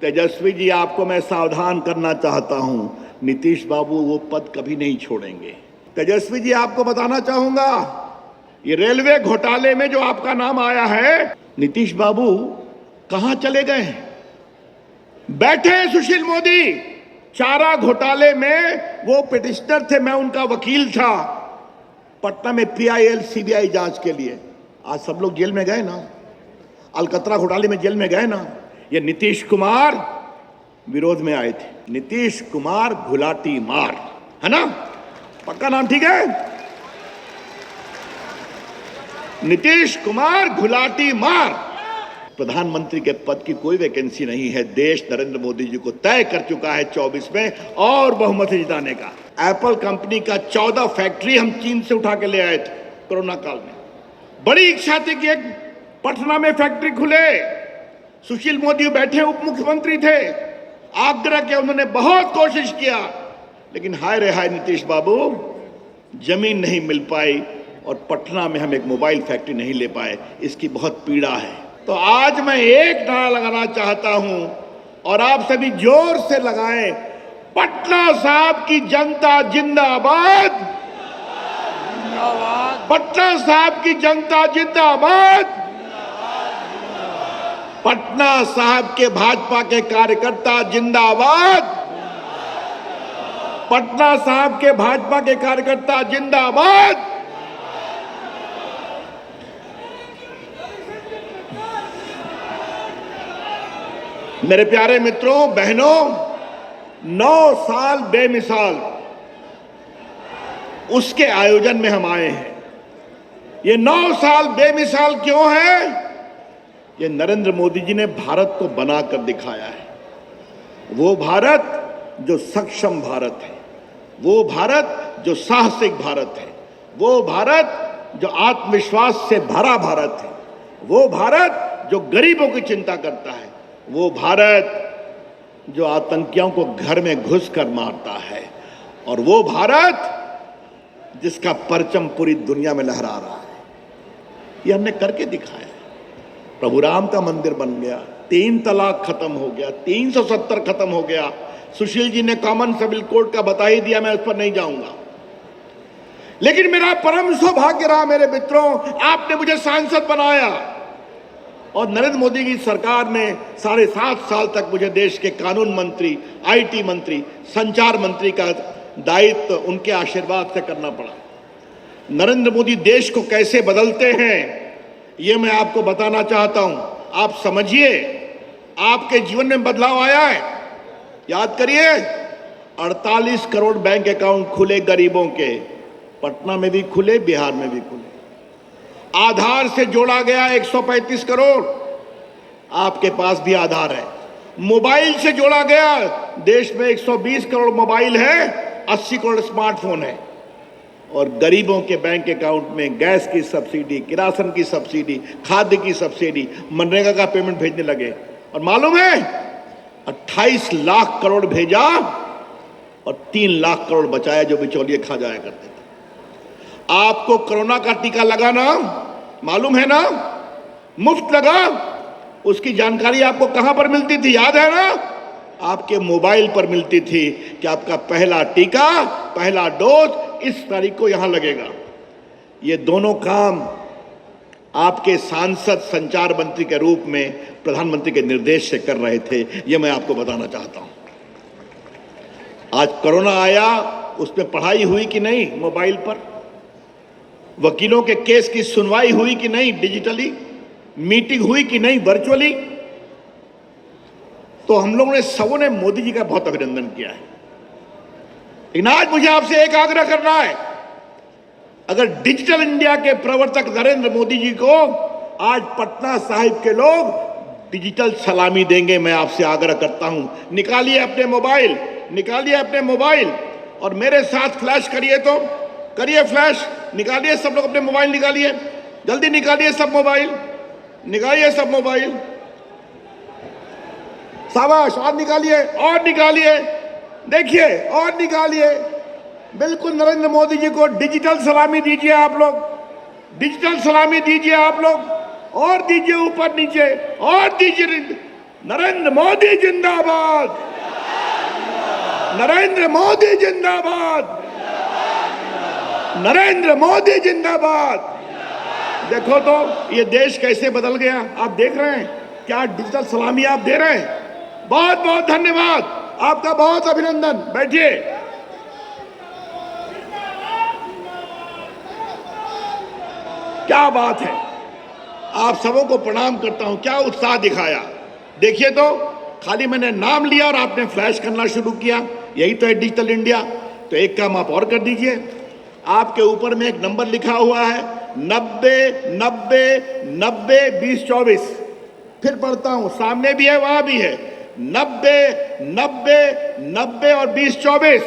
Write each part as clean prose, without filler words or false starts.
तेजस्वी जी, आपको मैं सावधान करना चाहता हूं, नीतीश बाबू वो पद कभी नहीं छोड़ेंगे। तेजस्वी जी, आपको बताना चाहूंगा, ये रेलवे घोटाले में जो आपका नाम आया है, नीतीश बाबू कहां चले गए हैं? बैठे हैं सुशील मोदी। चारा घोटाले में वो पिटिशनर थे, मैं उनका वकील था पटना में PIL CBI जांच के लिए। आज सब लोग जेल में गए ना, अलकतरा घोटाले में जेल में गए ना। ये नीतीश कुमार विरोध में आए थे। नीतीश कुमार घुलाटी मार, है ना? पक्का नाम ठीक है? नीतीश कुमार घुलाटी मार। प्रधानमंत्री के पद की कोई वैकेंसी नहीं है। देश नरेंद्र मोदी जी को तय कर चुका है 24 में और बहुमत से जिताने का। एप्पल कंपनी का 14 फैक्ट्री हम चीन से उठा के ले आए थे कोरोना काल में। बड़ी इच्छा थी कि एक पटना में फैक्ट्री खुले। सुशील मोदी बैठे उप मुख्यमंत्री थे, आग्रह किया, उन्होंने बहुत कोशिश किया, लेकिन हाय रे हाय नीतीश बाबू, जमीन नहीं मिल पाई और पटना में हम एक मोबाइल फैक्ट्री नहीं ले पाए। इसकी बहुत पीड़ा है। तो आज मैं एक नारा लगाना चाहता हूं और आप सभी जोर से लगाएं, पटना साहब की जनता जिंदाबाद, पटना साहब की जनता जिंदाबाद, पटना साहब के भाजपा के कार्यकर्ता जिंदाबाद, पटना साहब के भाजपा के कार्यकर्ता जिंदाबाद। मेरे प्यारे मित्रों, बहनों, 9 साल बेमिसाल उसके आयोजन में हम आए हैं। ये 9 साल बेमिसाल क्यों है? ये नरेंद्र मोदी जी ने भारत को बनाकर दिखाया है। वो भारत जो सक्षम भारत है, वो भारत जो साहसिक भारत है, वो भारत जो आत्मविश्वास से भरा भारत है, वो भारत जो गरीबों की चिंता करता है, वो भारत जो आतंकियों को घर में घुसकर मारता है, और वो भारत जिसका परचम पूरी दुनिया में लहरा रहा है। ये हमने करके दिखाया है। प्रभु राम का मंदिर बन गया, 3 तलाक खत्म हो गया, 370 खत्म हो गया। सुशील जी ने कॉमन सिविल कोड का बता ही दिया, मैं उस पर नहीं जाऊंगा। लेकिन मेरा परम सौभाग्य रहा मेरे मित्रों, आपने मुझे सांसद बनाया और नरेंद्र मोदी की सरकार ने 7.5 साल तक मुझे देश के कानून मंत्री, IT मंत्री, संचार मंत्री का दायित्व उनके आशीर्वाद से करना पड़ा। नरेंद्र मोदी देश को कैसे बदलते हैं ये मैं आपको बताना चाहता हूं। आप समझिए, आपके जीवन में बदलाव आया है। याद करिए, 48 करोड़ बैंक अकाउंट खुले गरीबों के, पटना में भी खुले, बिहार में भी खुले। आधार से जोड़ा गया 135 करोड़, आपके पास भी आधार है। मोबाइल से जोड़ा गया, देश में 120 करोड़ मोबाइल है, 80 करोड़ स्मार्टफोन है। और गरीबों के बैंक अकाउंट में गैस की सब्सिडी, किरासन की सब्सिडी, खाद्य की सब्सिडी, मनरेगा का पेमेंट भेजने लगे। और मालूम है, 28 लाख करोड़ भेजा और 3 लाख करोड़ बचाया जो बिचौलिए खा जाया करते थे। आपको कोरोना का टीका लगाना मालूम है ना? मुफ्त लगा। उसकी जानकारी आपको कहां पर मिलती थी, याद है ना? आपके मोबाइल पर मिलती थी कि आपका पहला टीका, पहला डोज इस तारीख को यहां लगेगा। ये दोनों काम आपके सांसद संचार मंत्री के रूप में प्रधानमंत्री के निर्देश से कर रहे थे। ये मैं आपको बताना चाहता हूं। आज कोरोना आया, उसमें पढ़ाई हुई कि नहीं मोबाइल पर? वकीलों के केस की सुनवाई हुई कि नहीं डिजिटली? मीटिंग हुई कि नहीं वर्चुअली? तो हम लोगों ने सबों ने मोदी जी का बहुत अभिनंदन किया है। लेकिन आज मुझे आपसे एक आग्रह करना है, अगर डिजिटल इंडिया के प्रवर्तक नरेंद्र मोदी जी को आज पटना साहिब के लोग डिजिटल सलामी देंगे, मैं आपसे आग्रह करता हूं, निकालिए अपने मोबाइल, निकालिए अपने मोबाइल और मेरे साथ फ्लैश करिए। तो करिए फ्लैश, निकालिए सब लोग अपने मोबाइल, निकालिए जल्दी, निकालिए सब मोबाइल, निकालिए सब मोबाइल, शाबाश, और निकालिए, और निकालिए, देखिए और निकालिए। बिल्कुल नरेंद्र मोदी जी को डिजिटल सलामी दीजिए आप लोग, डिजिटल सलामी दीजिए आप लोग, और दीजिए ऊपर नीचे, और दीजिए, नरेंद्र मोदी जिंदाबाद, नरेंद्र मोदी जिंदाबाद, नरेंद्र मोदी जिंदाबाद। देखो तो ये देश कैसे बदल गया, आप देख रहे हैं, क्या डिजिटल सलामी आप दे रहे हैं। बहुत बहुत धन्यवाद, आपका बहुत अभिनंदन। बैठिए। क्या बात है, आप सबों को प्रणाम करता हूं, क्या उत्साह दिखाया। देखिए तो, खाली मैंने नाम लिया और आपने फ्लैश करना शुरू किया, यही तो है डिजिटल इंडिया। तो एक काम आप और कर दीजिए, आपके ऊपर में एक नंबर लिखा हुआ है 90-90-90-20-24। फिर पढ़ता हूं, सामने भी है वहां भी है 90-90-90 और 20-24।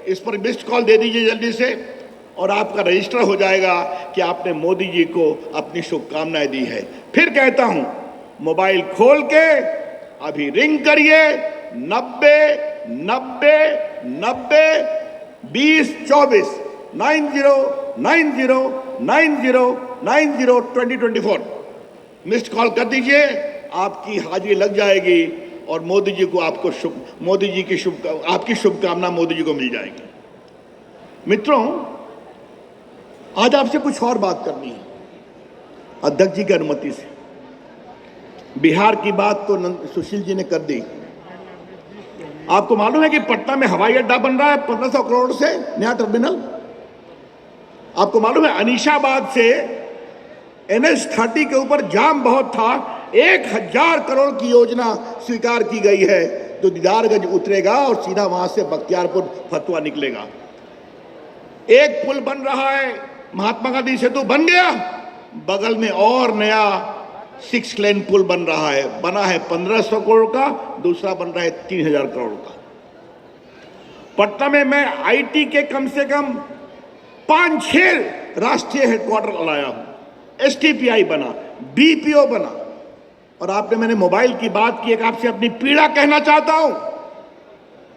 इस पर मिस्ड कॉल दे दीजिए जल्दी से और आपका रजिस्टर हो जाएगा कि आपने मोदी जी को अपनी शुभकामनाएं दी है। फिर कहता हूं, मोबाइल खोल के अभी रिंग करिए 90-90-90-20-24 90-90-90-2024 मिस्ड कॉल कर दीजिए, आपकी हाजिरी लग जाएगी और मोदी जी को आपकी शुभकामना मोदी जी को मिल जाएगी। मित्रों, आज आपसे कुछ और बात करनी है, अध्यक्ष जी की अनुमति से। बिहार की बात तो सुशील जी ने कर दी। आपको मालूम है कि पटना में हवाई अड्डा बन रहा है 1500 करोड़ से, नया टर्मिनल। आपको मालूम है अनीशाबाद से NH30 के ऊपर जाम बहुत था, 1000 करोड़ की योजना स्वीकार की गई है, जो दीदारगंज उतरेगा और सीधा वहां से बख्तियारपुर फतुहा निकलेगा। एक पुल बन रहा है, महात्मा गांधी सेतु बन गया, बगल में और नया 6 लेन पुल बन रहा है, बना है 1500 करोड़ का, दूसरा बन रहा है 3000 करोड़ का। पटना में मैं IT के कम से कम 5-6 राष्ट्रीय हेडक्वार्टर लाया हूं, STPI बना, BPO बना। और आपने, मैंने मोबाइल की बात की, एक आपसे अपनी पीड़ा कहना चाहता हूं,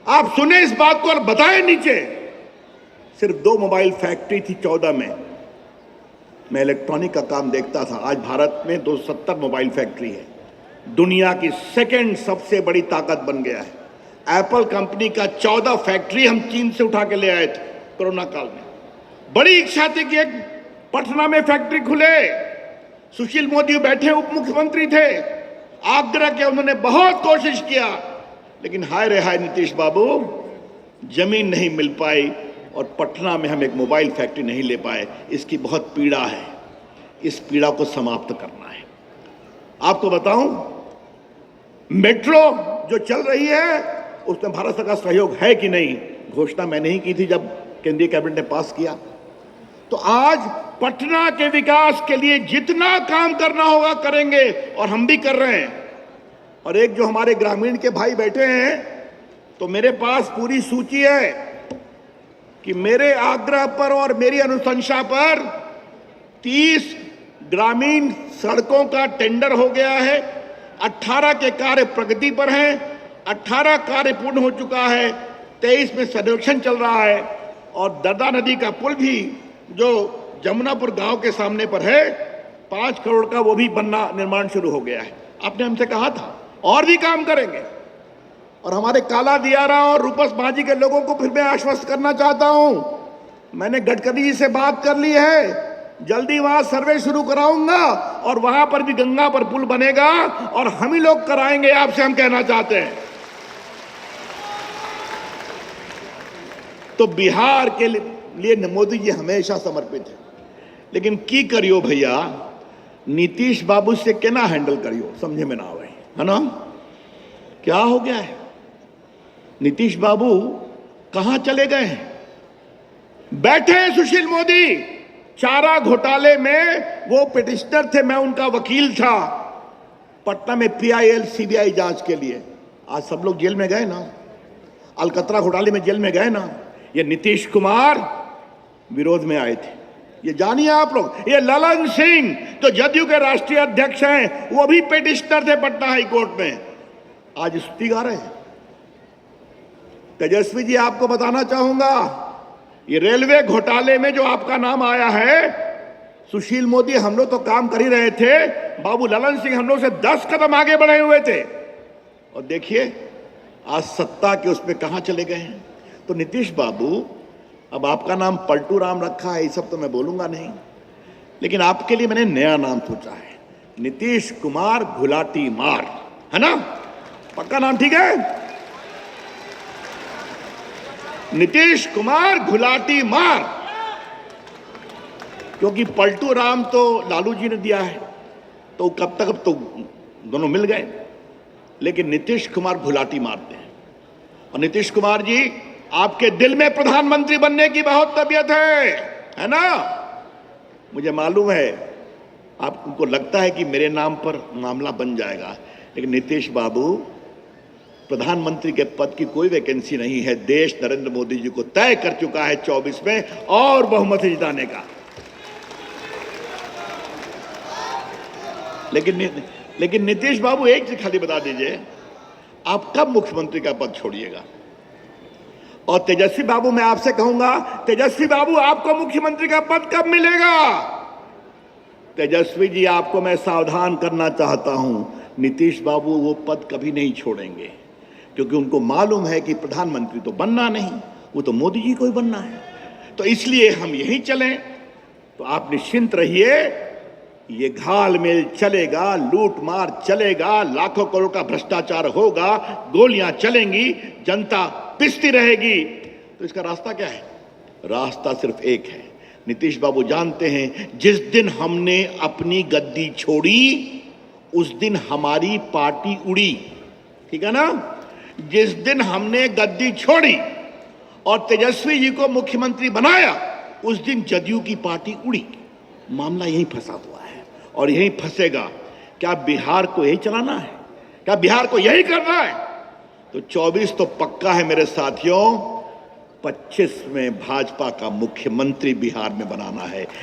आप सुने इस बात को और बताएं नीचे। सिर्फ 2 मोबाइल फैक्ट्री थी 14 में, मैं इलेक्ट्रॉनिक का काम देखता था। आज भारत में 270 मोबाइल फैक्ट्री है, दुनिया की सेकंड सबसे बड़ी ताकत बन गया है। एप्पल कंपनी का 14 फैक्ट्री हम चीन से उठा के ले आए थे कोरोना काल में। बड़ी इच्छा थी कि एक पटना में फैक्ट्री खुले। सुशील मोदी बैठे उप मुख्यमंत्री थे, आग्रह किया, उन्होंने बहुत कोशिश किया, लेकिन हाय रे हाय नीतीश बाबू, जमीन नहीं मिल पाई और पटना में हम एक मोबाइल फैक्ट्री नहीं ले पाए। इसकी बहुत पीड़ा है, इस पीड़ा को समाप्त करना है। आपको बताऊं, मेट्रो जो चल रही है उसमें भारत सरकार का सहयोग है कि नहीं, घोषणा मैंने ही की थी जब केंद्रीय कैबिनेट ने पास किया। तो आज पटना के विकास के लिए जितना काम करना होगा करेंगे, और हम भी कर रहे हैं। और एक जो हमारे ग्रामीण के भाई बैठे हैं, तो मेरे पास पूरी सूची है कि मेरे आग्रह पर और मेरी अनुशंसा पर 30 ग्रामीण सड़कों का टेंडर हो गया है, 18 के कार्य प्रगति पर हैं, 18 कार्य पूर्ण हो चुका है, 23 में सर्वेक्षण चल रहा है। और दर्दा नदी का पुल भी जो जमुनापुर गांव के सामने पर है, 5 करोड़ का, वो भी बनना, निर्माण शुरू हो गया है। आपने हमसे कहा था और भी काम करेंगे। और हमारे काला दियारा और रूपस माझी के लोगों को फिर मैं आश्वस्त करना चाहता हूं, मैंने गडकरी जी से बात कर ली है, जल्दी वहां सर्वे शुरू कराऊंगा और वहां पर भी गंगा पर पुल बनेगा और हम ही लोग कराएंगे, आपसे हम कहना चाहते हैं। तो बिहार के लिए मोदी जी हमेशा समर्पित है, लेकिन की करियो भैया, नीतीश बाबू से केना हैंडल करियो, समझे में ना आवे, है ना। क्या हो गया है, नीतीश बाबू कहां चले गए हैं? बैठे हैं सुशील मोदी, चारा घोटाले में वो पिटिशनर थे, मैं उनका वकील था पटना में PIL CBI जांच के लिए। आज सब लोग जेल में गए ना, अलकतरा घोटाले में जेल में गए ना। ये नीतीश कुमार विरोध में आए थे, ये जानिए आप लोग। ये ललन सिंह तो जदयू के राष्ट्रीय अध्यक्ष हैं, वो भी पिटिशनर थे पटना हाई कोर्ट में, आज स्तुति गा रहे हैं। तेजस्वी जी, आपको बताना चाहूंगा, ये रेलवे घोटाले में जो आपका नाम आया है, सुशील मोदी हम लोग तो काम कर ही रहे थे, बाबू ललन सिंह हम लोग से 10 कदम आगे बढ़े हुए थे। और देखिए आज सत्ता के उसमें कहां चले गए हैं। तो नीतीश बाबू, अब आपका नाम पलटू राम रखा है, ये सब तो मैं बोलूंगा नहीं, लेकिन आपके लिए मैंने नया नाम सोचा है, नीतीश कुमार घुलाटी मार, है ना? पक्का नाम ठीक है? नीतीश कुमार घुलाटी मार। क्योंकि पलटू राम तो लालू जी ने दिया है, तो कब तक, अब तो दोनों मिल गए, लेकिन नीतीश कुमार घुलाटी मारते हैं। और नीतीश कुमार जी, आपके दिल में प्रधानमंत्री बनने की बहुत तबीयत है ना? मुझे मालूम है आपको लगता है कि मेरे नाम पर मामला बन जाएगा, लेकिन नीतीश बाबू, प्रधानमंत्री के पद की कोई वैकेंसी नहीं है। देश नरेंद्र मोदी जी को तय कर चुका है 24 में और बहुमत से जिताने का। लेकिन नीतीश बाबू, एक चीज खाली बता दीजिए, आप कब मुख्यमंत्री का पद छोड़िएगा? और तेजस्वी बाबू, मैं आपसे कहूंगा, तेजस्वी बाबू, आपको मुख्यमंत्री का पद कब मिलेगा? तेजस्वी जी, आपको मैं सावधान करना चाहता हूं, नीतीश बाबू वो पद कभी नहीं छोड़ेंगे, क्योंकि उनको मालूम है कि प्रधानमंत्री तो बनना नहीं, वो तो मोदी जी को ही बनना है। तो इसलिए हम यहीं चलें, तो आप निश्चिंत रहिए, ये घालमेल चलेगा, लूट मार चलेगा, लाखों करोड़ का भ्रष्टाचार होगा, गोलियां चलेंगी, जनता पिसती रहेगी। तो इसका रास्ता क्या है? रास्ता सिर्फ एक है। नीतीश बाबू जानते हैं, जिस दिन हमने अपनी गद्दी छोड़ी, उस दिन हमारी पार्टी उड़ी, ठीक है ना? जिस दिन हमने गद्दी छोड़ी और तेजस्वी जी को मुख्यमंत्री बनाया, उस दिन जदयू की पार्टी उड़ी। मामला यहीं फंसा हुआ है और यहीं फंसेगा। क्या बिहार को यही चलाना है? क्या बिहार को यही करना है? तो 24 तो पक्का है मेरे साथियों, 25 में भाजपा का मुख्यमंत्री बिहार में बनाना है।